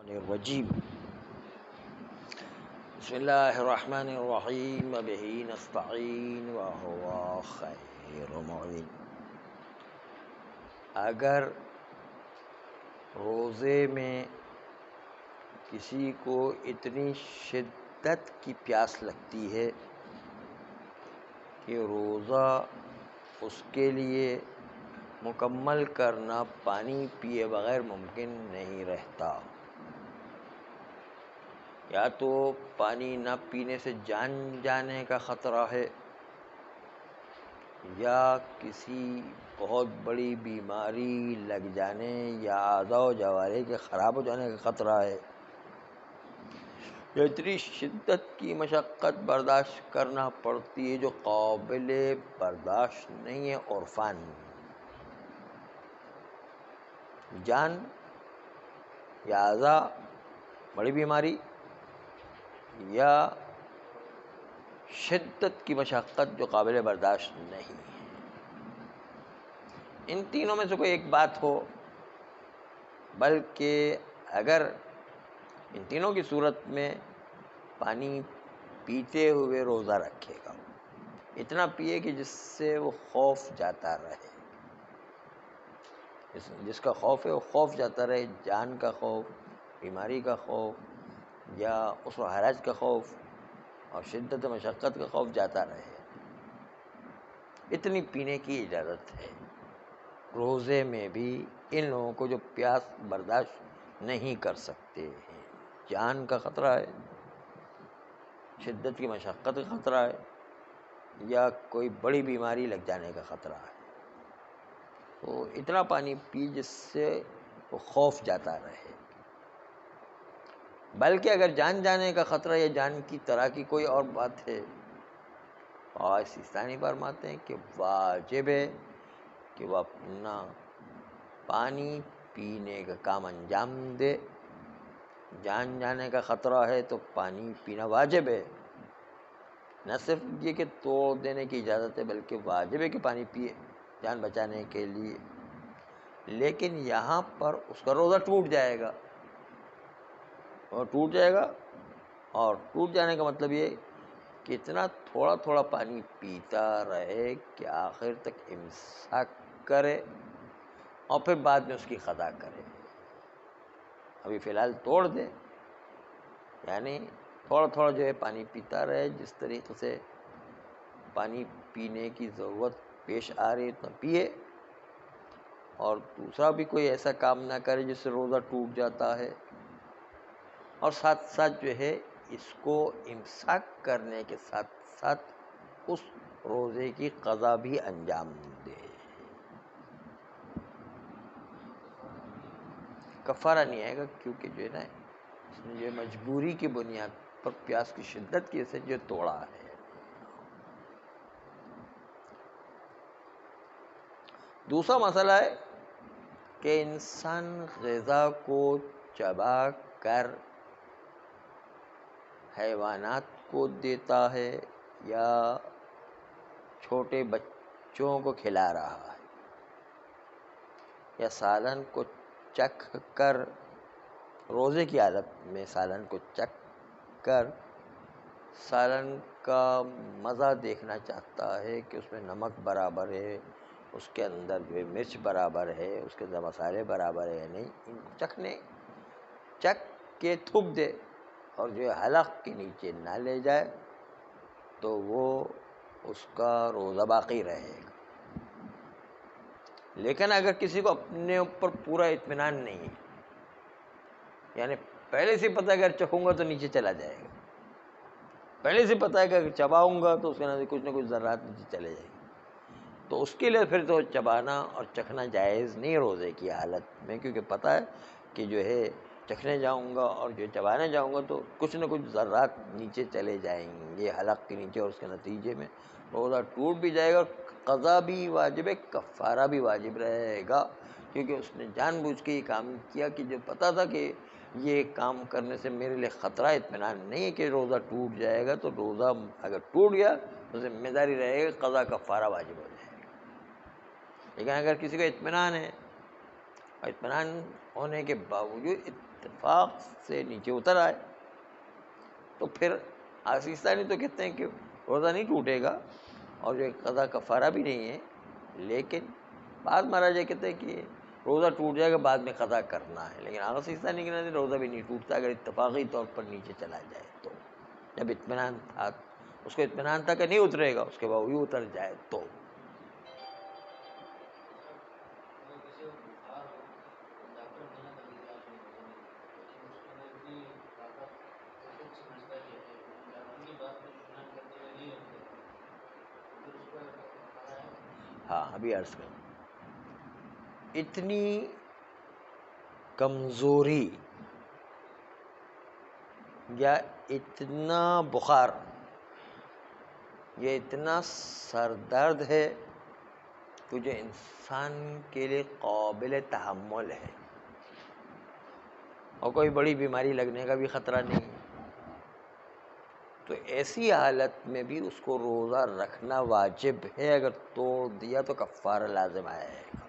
الرجیم بسم اللہ الرحمن الرحیم وبہ نستعین وہو خیر معین۔ اگر روزے میں کسی کو اتنی شدت کی پیاس لگتی ہے کہ روزہ اس کے لیے مکمل کرنا پانی پیے بغیر ممکن نہیں رہتا، یا تو پانی نہ پینے سے جان جانے کا خطرہ ہے، یا کسی بہت بڑی بیماری لگ جانے یا اعضاء و جوارح کے خراب ہو جانے کا خطرہ ہے، یا اتنی شدت کی مشقت برداشت کرنا پڑتی ہے جو قابل برداشت نہیں ہے عرفاً۔ جان یا اعضاء، بڑی بیماری یا شدت کی مشقت جو قابل برداشت نہیں ہے، ان تینوں میں سے کوئی ایک بات ہو، بلکہ اگر ان تینوں کی صورت میں پانی پیتے ہوئے روزہ رکھے گا، اتنا پیے کہ جس سے وہ خوف جاتا رہے، جس کا خوف ہے وہ خوف جاتا رہے، جان کا خوف، بیماری کا خوف، یا اس و حرج کا خوف اور شدت مشقت کا خوف جاتا رہے، اتنی پینے کی اجازت ہے۔ روزے میں بھی ان لوگوں کو جو پیاس برداشت نہیں کر سکتے ہیں، جان کا خطرہ ہے، شدت کی مشقت کا خطرہ ہے، یا کوئی بڑی بیماری لگ جانے کا خطرہ ہے، تو اتنا پانی پی جس سے وہ خوف جاتا رہے۔ بلکہ اگر جان جانے کا خطرہ یا جان کی طرح کی کوئی اور بات ہے، اور سیستانی فرماتے ہیں کہ واجب ہے کہ وہ اپنا پانی پینے کا کام انجام دے۔ جان جانے کا خطرہ ہے تو پانی پینا واجب ہے، نہ صرف یہ کہ توڑ دینے کی اجازت ہے، بلکہ واجب ہے کہ پانی پیے جان بچانے کے لیے۔ لیکن یہاں پر اس کا روزہ ٹوٹ جائے گا، اور ٹوٹ جائے گا، اور ٹوٹ جانے کا مطلب یہ کہ اتنا تھوڑا تھوڑا پانی پیتا رہے کہ آخر تک امساک کرے، اور پھر بعد میں اس کی قضا کرے۔ ابھی فی الحال توڑ دے، یعنی تھوڑا تھوڑا جو ہے پانی پیتا رہے، جس طریقے سے پانی پینے کی ضرورت پیش آ رہی ہے تو پیے، اور دوسرا بھی کوئی ایسا کام نہ کرے جس سے روزہ ٹوٹ جاتا ہے، اور ساتھ ساتھ جو ہے اس کو امساک کرنے کے ساتھ ساتھ اس روزے کی قضا بھی انجام دے۔ کفارہ نہیں آئے گا، کیونکہ جو ہے نا اس نے جو مجبوری کی بنیاد پر پیاس کی شدت کی وجہ سے جو توڑا ہے۔ دوسرا مسئلہ ہے کہ انسان غذا کو چبا کر حیوانات کو دیتا ہے یا چھوٹے بچوں کو کھلا رہا ہے، یا سالن کو چکھ کر روزے کی حالت میں سالن کو چکھ کر سالن کا مزہ دیکھنا چاہتا ہے کہ اس میں نمک برابر ہے، اس کے اندر جو ہے مرچ برابر ہے، اس کے اندر مسالے برابر ہے یا نہیں، ان کو چکھ کے تھوک دے، اور جو ہے حلق کے نیچے نہ لے جائے تو وہ اس کا روزہ باقی رہے گا۔ لیکن اگر کسی کو اپنے اوپر پورا اطمینان نہیں ہے، یعنی پہلے سے پتہ ہے کہ اگر چکھوں گا تو نیچے چلا جائے گا، پہلے سے پتہ ہے کہ اگر چباؤں گا تو اس کے اندر کچھ نہ کچھ ذرات نیچے چلے جائیں گے، تو اس کے لیے پھر تو چبانا اور چکھنا جائز نہیں روزے کی حالت میں، کیونکہ پتہ ہے کہ جو ہے چکھنے جاؤں گا اور جو چبانے جاؤں گا تو کچھ نہ کچھ ذرات نیچے چلے جائیں گے حلق کے نیچے، اور اس کے نتیجے میں روزہ ٹوٹ بھی جائے گا، اور قضا بھی واجب ہے، کفارہ بھی واجب رہے گا، کیونکہ اس نے جان بوجھ کے یہ کام کیا کہ جو پتہ تھا کہ یہ کام کرنے سے میرے لیے خطرہ، اطمینان نہیں ہے کہ روزہ ٹوٹ جائے گا، تو روزہ اگر ٹوٹ گیا تو ذمہ داری رہے گا، قضا کفارہ واجب ہو جائے گا۔ لیکن اگر کسی کو اطمینان ہے، اور اطمینان ہونے کے باوجود اتفاق سے نیچے اتر آئے تو پھر آسیستانی تو کہتے ہیں کہ روزہ نہیں ٹوٹے گا اور جو قضا کفارہ بھی نہیں ہے، لیکن بعض مہاراجا کہتے ہیں کہ روزہ ٹوٹ جائے گا بعد میں قضا کرنا ہے، لیکن آسیستانی کے نزدیک روزہ بھی نہیں ٹوٹتا اگر اتفاقی طور پر نیچے چلا جائے تو، جب اطمینان تھا اس کو اطمینان تھا کہ نہیں اترے گا، اس کے باوجود اتر جائے تو۔ ہاں ابھی عرض کروں، اتنی کمزوری یا اتنا بخار یا اتنا سر درد ہے کہ جو انسان کے لیے قابل تحمل ہے اور کوئی بڑی بیماری لگنے کا بھی خطرہ نہیں ہے، تو ایسی حالت میں بھی اس کو روزہ رکھنا واجب ہے، اگر توڑ دیا تو کفارہ لازم آئے گا۔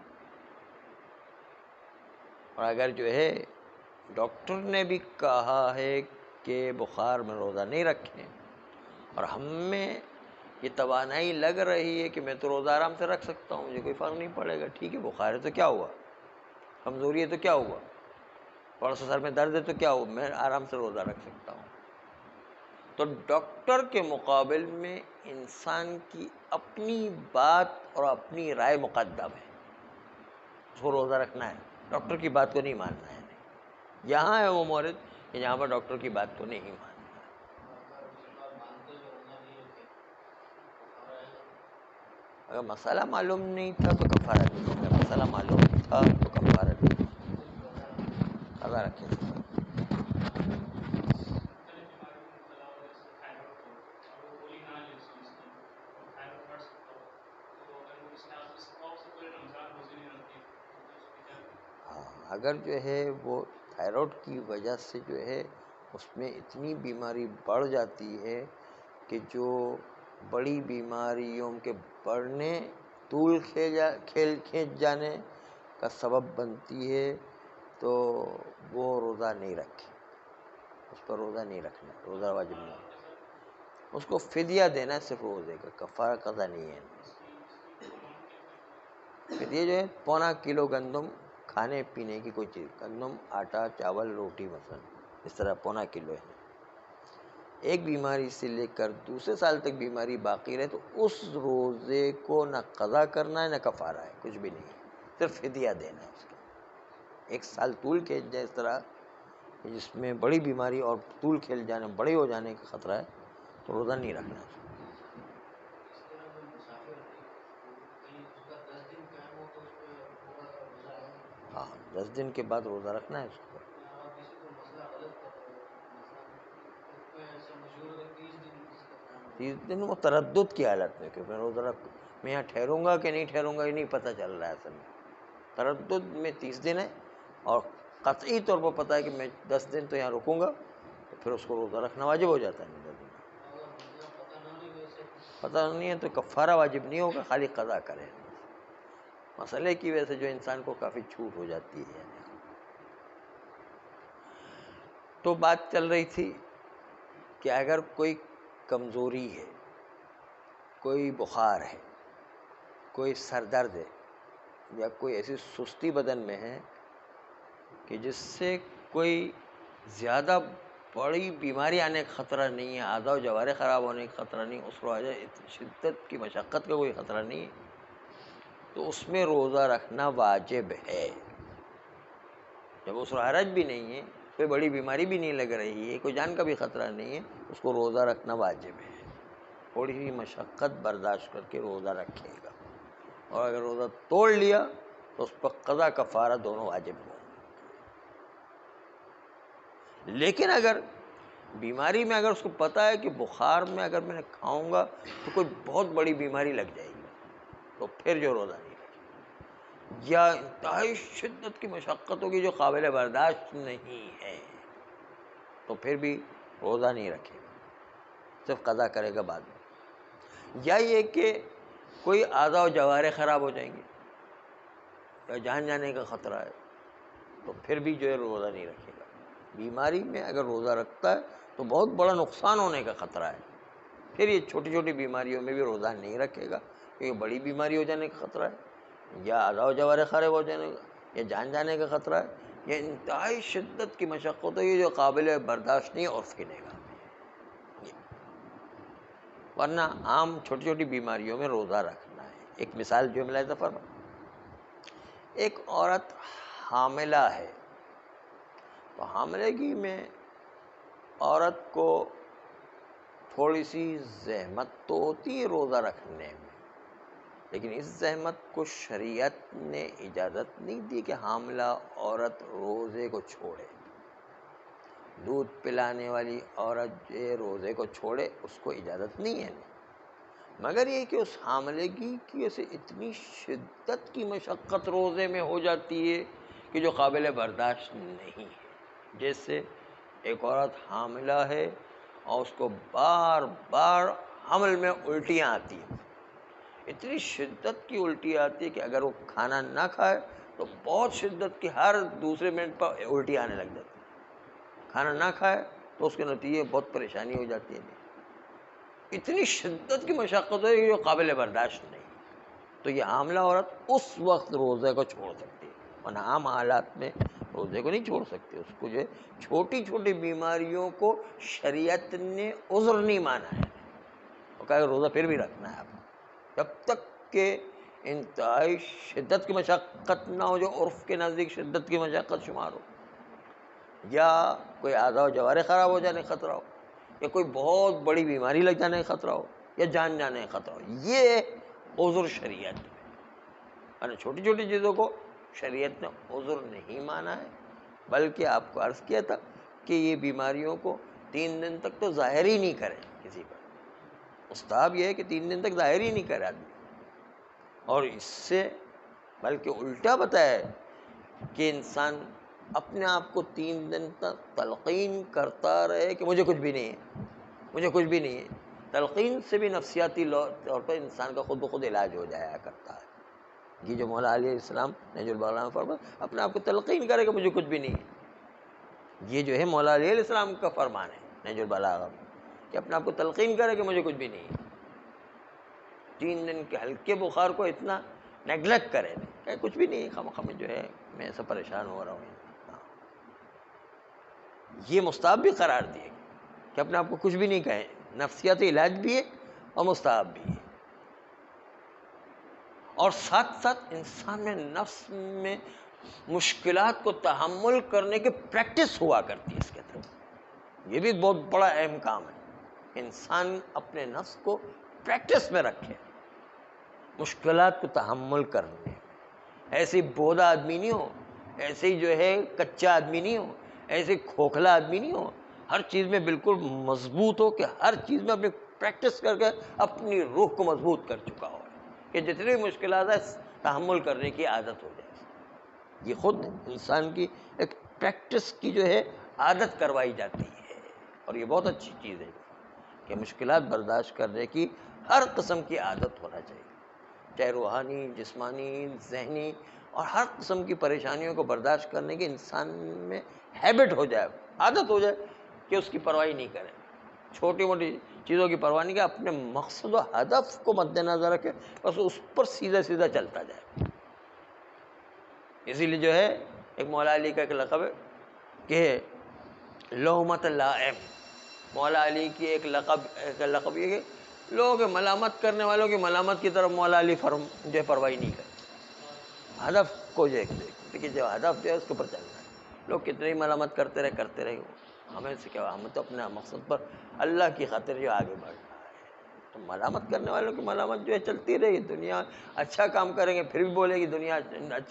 اور اگر جو ہے ڈاکٹر نے بھی کہا ہے کہ بخار میں روزہ نہیں رکھیں اور ہم میں یہ توانائی لگ رہی ہے کہ میں تو روزہ آرام سے رکھ سکتا ہوں، مجھے کوئی فرق نہیں پڑے گا، ٹھیک ہے بخار ہے تو کیا ہوا، کمزوری ہے تو کیا ہوا، تھوڑا سا سر میں درد ہے تو کیا ہوا، میں آرام سے روزہ رکھ سکتا ہوں، تو ڈاکٹر کے مقابل میں انسان کی اپنی بات اور اپنی رائے مقدم ہے، اس کو روزہ رکھنا ہے، ڈاکٹر کی بات کو نہیں ماننا ہے۔ یہاں ہے وہ مورد کہ جہاں پر ڈاکٹر کی بات کو نہیں ماننا ہے۔ اگر مسئلہ معلوم نہیں تھا تو کفارہ نہیں، اگر مسئلہ معلوم تھا تو کفارہ نہیں، قضا رکھے۔ ہاں اگر جو ہے وہ تھائرائیڈ کی وجہ سے جو ہے اس میں اتنی بیماری بڑھ جاتی ہے کہ جو بڑی بیماریوں کے بڑھنے، طول کھینچ جانے کا سبب بنتی ہے تو وہ روزہ نہیں رکھے، اس پر روزہ نہیں رکھنا، روزہ واجب نہیں، اس کو فدیہ دینا ہے صرف روزے کا، کفارہ قضا نہیں ہے۔ فدیہ جو ہے 1.25 کلو گندم، کھانے پینے کی کوئی چیز، گندم، آٹا، چاول، روٹی مثلا، اس طرح 1.25 کلو ہے۔ ایک بیماری سے لے کر دوسرے سال تک بیماری باقی رہے تو اس روزے کو نہ قضا کرنا ہے نہ کفارہ ہے، کچھ بھی نہیں ہے، صرف فدیہ دینا ہے اس کا۔ 1 سال طول کھینچ جائے اس طرح جس میں بڑی بیماری اور طول کھیل جانے، بڑے ہو جانے کا خطرہ ہے تو روزہ نہیں رکھنا ہے۔ ہاں 10 دن کے بعد روزہ رکھنا ہے اس کو۔ 30 دن وہ تردد کی حالت میں کہ میں روزہ میں یہاں ٹھہروں گا کہ نہیں ٹھہروں گا یہ نہیں پتہ چل رہا ہے اصل میں، تردد میں 30 دن ہے اور قطعی طور پر پتہ ہے کہ میں 10 دن تو یہاں رکوں گا، تو پھر اس کو روزہ رکھنا واجب ہو جاتا ہے۔ 10 دن پتہ نہیں ہے تو کفارہ واجب نہیں ہوگا، خالی قضا کرے، مسئلے کی وجہ سے جو انسان کو کافی چھوٹ ہو جاتی ہے۔ تو بات چل رہی تھی کہ اگر کوئی کمزوری ہے، کوئی بخار ہے، کوئی سر درد ہے یا کوئی ایسی سستی بدن میں ہے کہ جس سے کوئی زیادہ بڑی بیماری آنے کا خطرہ نہیں ہے، اعضاء و جوارح خراب ہونے کا خطرہ نہیں، اس کو شدت کی مشقت کا کوئی خطرہ نہیں ہے، تو اس میں روزہ رکھنا واجب ہے۔ جب اس کو حرج بھی نہیں ہے، کوئی بڑی بیماری بھی نہیں لگ رہی ہے، کوئی جان کا بھی خطرہ نہیں ہے، اس کو روزہ رکھنا واجب ہے، تھوڑی سی مشقت برداشت کر کے روزہ رکھے گا، اور اگر روزہ توڑ لیا تو اس پر قضا کفارہ دونوں واجب ہوں۔ لیکن اگر بیماری میں اگر اس کو پتہ ہے کہ بخار میں اگر میں نے کھاؤں گا تو کوئی بہت بڑی بیماری لگ جائے گی، تو پھر جو روزہ نہیں رکھے، یا انتہائی شدت کی مشقت ہوگی جو قابل برداشت نہیں ہے، تو پھر بھی روزہ نہیں رکھے گا، صرف قضا کرے گا بعد میں۔ یا یہ کہ کوئی اعضاء و جوارح خراب ہو جائیں گے یا جان جانے کا خطرہ ہے تو پھر بھی جو ہے روزہ نہیں رکھے گا۔ بیماری میں اگر روزہ رکھتا ہے تو بہت بڑا نقصان ہونے کا خطرہ ہے. پھر یہ چھوٹی چھوٹی بیماریوں میں بھی روزہ نہیں رکھے گا کیونکہ بڑی بیماری ہو جانے کا خطرہ ہے, یا اعضاء و جوارح خراب ہو جانے کا, یا جان جانے کا خطرہ ہے. یہ انتہائی شدت کی مشقت ہے, یہ جو قابل برداشت نہیں عرف کی نگاہ میں. ورنہ عام چھوٹی چھوٹی بیماریوں میں روزہ رکھنا ہے. ایک مثال جو ملاحظہ فرما, ایک عورت حاملہ ہے, تو حاملگی میں عورت کو تھوڑی سی زحمت تو ہوتی ہے روزہ رکھنے میں, لیکن اس زحمت کو شریعت نے اجازت نہیں دی کہ حاملہ عورت روزے کو چھوڑے. دودھ پلانے والی عورت جو روزے کو چھوڑے اس کو اجازت نہیں ہے, مگر یہ کہ اس حاملگی کی وجہ سے اتنی شدت کی مشقت روزے میں ہو جاتی ہے کہ جو قابل برداشت نہیں ہے. جیسے ایک عورت حاملہ ہے اور اس کو بار بار حمل میں الٹیاں آتی ہیں, اتنی شدت کی الٹی آتی ہے کہ اگر وہ کھانا نہ کھائے تو بہت شدت کی ہر دوسرے منٹ پر الٹی آنے لگ جاتی ہے. کھانا نہ کھائے تو اس کے نتیجے بہت پریشانی ہو جاتی ہے. اتنی شدت کی مشقت ہے جو قابل برداشت نہیں. تو یہ حاملہ عورت اس وقت روزے کو چھوڑ سکتی ہے, ورنہ عام حالات میں روزے کو نہیں چھوڑ سکتے. اس کو جو ہے چھوٹی چھوٹی بیماریوں کو شریعت نے عذر نہیں مانا ہے, وہ کہا کہ روزہ پھر بھی رکھنا ہے آپ, جب تک کہ انتہائی شدت کی مشقت نہ ہو جو عرف کے نزدیک شدت کی مشقت شمار ہو, یا کوئی اعضاء و جوارح خراب ہو جانے کا خطرہ ہو, یا کوئی بہت بڑی بیماری لگ جانے کا خطرہ ہو, یا جان جانے کا خطرہ ہو. یہ عذر شریعت میں, یعنی چھوٹی چھوٹی چیزوں کو شریعت نے عذر نہیں مانا ہے, بلکہ آپ کو عرض کیا تھا کہ یہ بیماریوں کو 3 دن تک تو ظاہر ہی نہیں کرے کسی پر. مستحب یہ ہے کہ 3 دن تک ظاہر ہی نہیں کرے آدمی, اور اس سے بلکہ الٹا بتایا ہے کہ انسان اپنے آپ کو 3 دن تک تلقین کرتا رہے کہ مجھے کچھ بھی نہیں ہے, مجھے کچھ بھی نہیں ہے. تلقین سے بھی نفسیاتی طور پر انسان کا خود بخود علاج ہو جایا کرتا ہے. یہ جو مولا علیہ السلام نہج البلاغہ میں فرمایا اپنے آپ کو تلقین کرے کہ مجھے کچھ بھی نہیں ہے, یہ جو ہے مولا علیہ السلام کا فرمان ہے نہج البلاغہ میں کہ اپنے آپ کو تلقین کرے کہ مجھے کچھ بھی نہیں ہے. 3 دن کے ہلکے بخار کو اتنا نیگلیکٹ کرے کہ کچھ بھی نہیں ہے, خواہ جو ہے میں ایسا پریشان ہو رہا ہوں. یہ مستحب بھی قرار دیے کہ اپنے آپ کو کچھ بھی نہیں کہیں, نفسیاتی علاج بھی ہے اور مستحب بھی ہے. اور ساتھ ساتھ انسان میں نفس میں مشکلات کو تحمل کرنے کی پریکٹس ہوا کرتی ہے اس کے اندر. یہ بھی بہت بڑا اہم کام ہے, انسان اپنے نفس کو پریکٹس میں رکھے مشکلات کو تحمل کرنے میں. ایسی بودا آدمی نہیں ہو, ایسے ہی جو ہے کچا آدمی نہیں ہو, ایسے کھوکھلا آدمی نہیں ہو, ہر چیز میں بالکل مضبوط ہو کہ ہر چیز میں اپنی پریکٹس کر کے اپنی روح کو مضبوط کر چکا ہو کہ جتنی مشکلات ہیں تحمل کرنے کی عادت ہو جائے. یہ خود انسان کی ایک پریکٹس کی جو ہے عادت کروائی جاتی ہے, اور یہ بہت اچھی چیز ہے کہ مشکلات برداشت کرنے کی ہر قسم کی عادت ہونا چاہیے, چاہے روحانی, جسمانی, ذہنی, اور ہر قسم کی پریشانیوں کو برداشت کرنے کی انسان میں ہیبٹ ہو جائے, عادت ہو جائے کہ اس کی پرواہ نہیں کرے, چھوٹی موٹی چیزوں کی پرواہ نہیں کرے, اپنے مقصد و ہدف کو مد نظر رکھے, بس اس پر سیدھا سیدھا چلتا جائے. اسی لیے جو ہے ایک مولا علی کا ایک لقب ہے کہ لومت لائم. مولا علی کی ایک لقب یہ کہ لوگ ملامت کرنے والوں کی ملامت کی طرف مولا علی جو ہے پرواہی نہیں کرتے, ہدف کو جو ہے کہ جو ہدف جو ہے اس کے اوپر چلنا ہے. لوگ کتنے ہی ملامت کرتے رہے, ہمیں سے کیا, ہمیں تو اپنے مقصد پر اللہ کی خاطر جو آگے بڑھنا ہے. تو ملامت کرنے والوں کی ملامت جو ہے چلتی رہے گی. دنیا اچھا کام کریں گے پھر بھی بولے گی, دنیا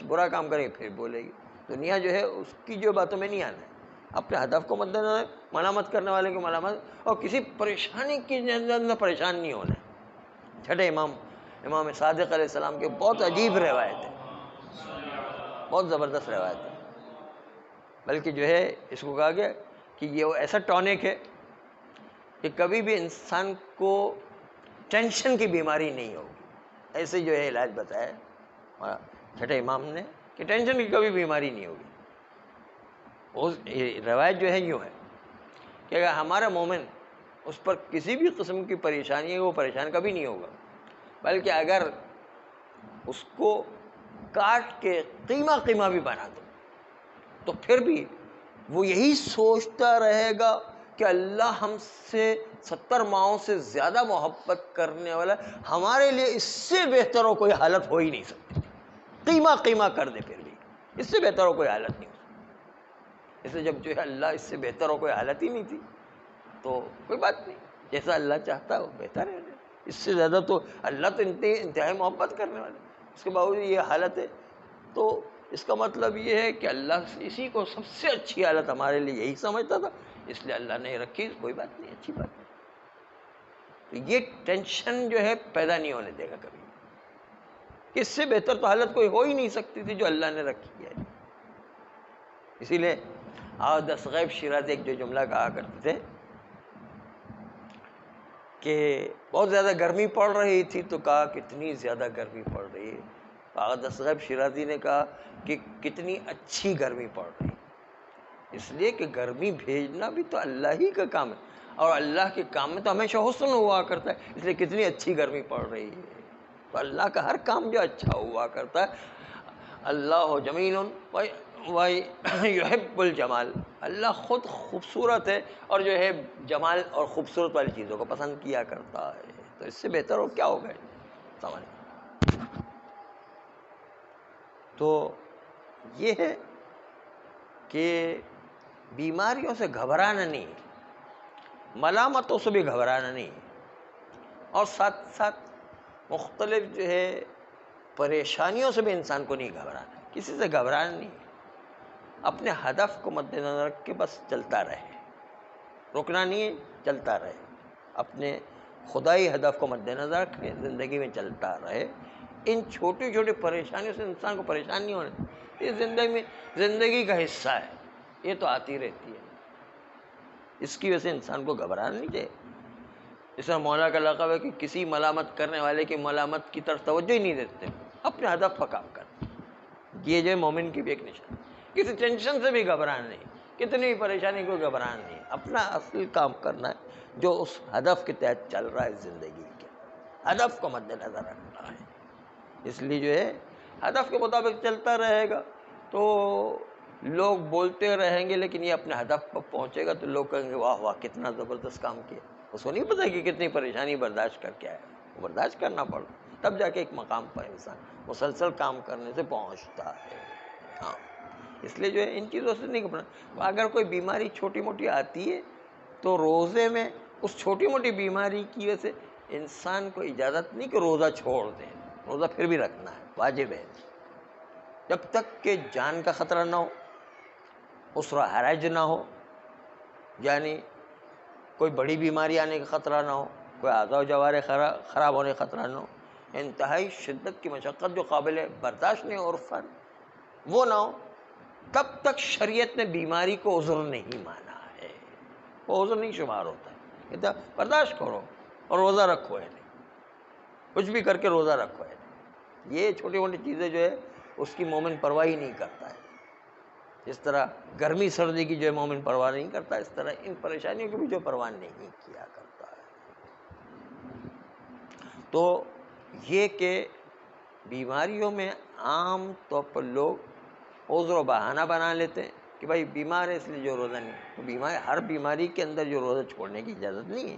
برا کام کریں گے پھر بھی بولے گی. دنیا جو ہے اس کی جو باتوں میں نہیں آنا ہے, اپنے ہدف کو مد نظر ملامت کرنے والے کی ملامت, اور کسی پریشانی کے اندر پریشان نہیں ہونا ہے. چھٹے امام صادق علیہ السلام کے بہت عجیب روایت ہے, بہت زبردست روایت ہے, بلکہ جو ہے اس کو کہا گیا کہ یہ وہ ایسا ٹونک ہے کہ کبھی بھی انسان کو ٹینشن کی بیماری نہیں ہوگی. ایسے جو ہے علاج بتایا چھٹے امام نے کہ ٹینشن کی کبھی بیماری نہیں ہوگی. روایت جو ہے یوں ہے کہ اگر ہمارا مومن اس پر کسی بھی قسم کی پریشانی ہے وہ پریشان کبھی نہیں ہوگا، بلکہ اگر اس کو کاٹ کے قیمہ قیمہ بھی بنا دو تو پھر بھی وہ یہی سوچتا رہے گا کہ اللہ ہم سے 70 ماؤں سے زیادہ محبت کرنے والا، ہمارے لیے اس سے بہتر ہو کوئی حالت ہو ہی نہیں سکتی، قیمہ قیمہ کر دے پھر بھی اس سے بہتر ہو کوئی حالت نہیں ہو سکتی۔ اس لیے جب جو ہے اللہ اس سے بہتر ہو کوئی حالت ہی نہیں تھی تو کوئی بات نہیں، جیسا اللہ چاہتا ہے وہ بہتر ہے، اس سے زیادہ تو اللہ تو انتہائی محبت کرنے والا، اس کے باوجود یہ حالت ہے، تو اس کا مطلب یہ ہے کہ اللہ اسی کو سب سے اچھی حالت ہمارے لیے یہی سمجھتا تھا، اس لیے اللہ نے رکھی، کوئی بات نہیں، اچھی بات ہے۔ تو یہ ٹینشن جو ہے پیدا نہیں ہونے دے گا کبھی، اس سے بہتر تو حالت کوئی ہو ہی نہیں سکتی تھی جو اللہ نے رکھی ہے۔ اسی لیے دستغیب شیرازی ایک جو جملہ کہا کرتے تھے کہ بہت زیادہ گرمی پڑ رہی تھی تو کہا کتنی زیادہ گرمی پڑ رہی ہے، دستغیب شیرازی نے کہا کہ کتنی اچھی گرمی پڑ رہی ہے، اس لیے کہ گرمی بھیجنا بھی تو اللہ ہی کا کام ہے، اور اللہ کے کام میں تو ہمیشہ حسن ہوا کرتا ہے، اس لیے کتنی اچھی گرمی پڑ رہی ہے۔ تو اللہ کا ہر کام جو اچھا ہوا کرتا ہے، اللہ جمیل یحب الجمال، اللہ خود خوبصورت ہے اور جو ہے جمال اور خوبصورت والی چیزوں کو پسند کیا کرتا ہے، تو اس سے بہتر ہو کیا ہوگا سمجھ۔ تو یہ ہے کہ بیماریوں سے گھبرانا نہیں، ملامتوں سے بھی گھبرانا نہیں، اور ساتھ ساتھ مختلف جو ہے پریشانیوں سے بھی انسان کو نہیں گھبرانا، کسی سے گھبرانا نہیں، اپنے ہدف کو مد نظر رکھ کے بس چلتا رہے، رکنا نہیں ہے، چلتا رہے، اپنے خدائی ہدف کو مد نظر رکھ کے زندگی میں چلتا رہے۔ ان چھوٹی چھوٹی پریشانیوں سے انسان کو پریشان نہیں ہونا، یہ زندگی کا حصہ ہے، یہ تو آتی رہتی ہے، اس کی وجہ سے انسان کو گھبرانا نہیں چاہیے۔ اس طرح مولا کا لقب ہے کہ کسی ملامت کرنے والے کی ملامت کی طرف توجہ ہی نہیں دیتے، اپنے ہدف پر کام کرتے، یہ جو ہے مومن کی بھی ایک نشان، کسی ٹینشن سے بھی گھبرانا نہیں، کتنی بھی پریشانی کو گھبرانا نہیں، اپنا اصل کام کرنا ہے جو اس ہدف کے تحت چل رہا ہے، زندگی کے ہدف کو مد نظر رکھنا ہے، اس لیے جو ہے ہدف کے مطابق چلتا رہے گا تو لوگ بولتے رہیں گے لیکن یہ اپنے ہدف پر پہنچے گا تو لوگ کہیں گے واہ واہ کتنا زبردست کام کیا، اس کو نہیں پتا کہ کتنی پریشانی برداشت کر کے آیا، وہ برداشت کرنا پڑتا تب جا کے ایک مقام پر انسان مسلسل کام کرنے سے پہنچتا ہے۔ ہاں، اس لیے جو ہے ان چیزوں سے نہیں گھبرانا، اگر کوئی بیماری چھوٹی موٹی آتی ہے تو روزے میں اس چھوٹی موٹی بیماری کی وجہ سے انسان کو اجازت نہیں کہ روزہ چھوڑ دیں، روزہ پھر بھی رکھنا ہے، واجب ہے، جب تک کہ جان کا خطرہ نہ ہو، اسرہ حرج نہ ہو، یعنی کوئی بڑی بیماری آنے کا خطرہ نہ ہو، کوئی اعضاء و جوارح خراب ہونے کا خطرہ نہ ہو، انتہائی شدت کی مشقت جو قابل برداشت نہیں عرفاً وہ نہ ہو، تب تک شریعت نے بیماری کو عذر نہیں مانا ہے، وہ عذر نہیں شمار ہوتا ہے، کہتا برداشت کرو اور روزہ رکھو، ہے نہیں کچھ بھی کر کے روزہ رکھو، ہے نہیں، یہ چھوٹی موٹی چیزیں جو ہے اس کی مومن پرواہ ہی نہیں کرتا ہے، جس طرح گرمی سردی کی جو ہے مومن پرواہ نہیں کرتا، اس طرح ان پریشانیوں کی بھی جو پرواہ نہیں کیا کرتا ہے۔ تو یہ کہ بیماریوں میں عام طور پر لوگ عذر و بہانہ بنا لیتے ہیں کہ بھائی بیمار ہے اس لیے جو روزہ نہیں، تو ہر بیماری کے اندر جو روزہ چھوڑنے کی اجازت نہیں ہے،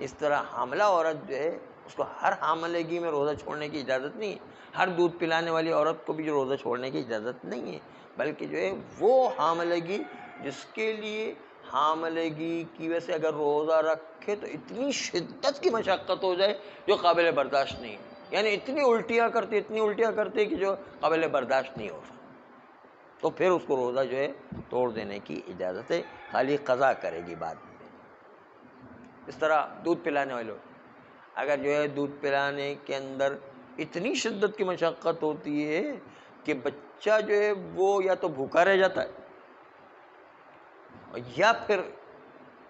اس طرح حاملہ عورت جو ہے اس کو ہر حاملگی میں روزہ چھوڑنے کی اجازت نہیں ہے، ہر دودھ پلانے والی عورت کو بھی جو روزہ چھوڑنے کی اجازت نہیں ہے، بلکہ جو ہے وہ حاملگی جس کے لیے حاملگی کی وجہ سے اگر روزہ رکھے تو اتنی شدت کی مشقت ہو جائے جو قابل برداشت نہیں ہے، یعنی اتنی الٹیاں کرتے کہ جو قابل برداشت نہیں ہو سکتا، تو پھر اس کو روزہ جو ہے توڑ دینے کی اجازت ہے، خالی قضا کرے گی بعد میں۔ اس طرح دودھ پلانے والے لوگ اگر جو ہے دودھ پلانے کے اندر اتنی شدت کی مشقت ہوتی ہے کہ بچہ جو ہے وہ یا تو بھوکا رہ جاتا ہے یا پھر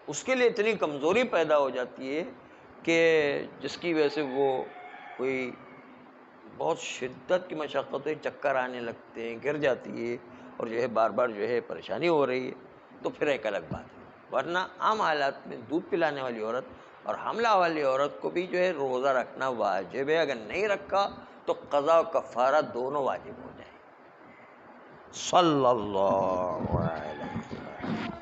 اس کے لیے اتنی کمزوری پیدا ہو جاتی ہے کہ جس کی وجہ سے وہ کوئی بہت شدت کی مشقت ہوئی، چکر آنے لگتے ہیں، گر جاتی ہے اور جو ہے بار بار جو ہے پریشانی ہو رہی ہے تو پھر ایک الگ بات ہے، ورنہ عام حالات میں دودھ پلانے والی عورت اور حاملہ والی عورت کو بھی جو ہے روزہ رکھنا واجب ہے، اگر نہیں رکھا تو قضا و کفارہ دونوں واجب ہو جائیں۔ صلی اللہ علیہ وسلم۔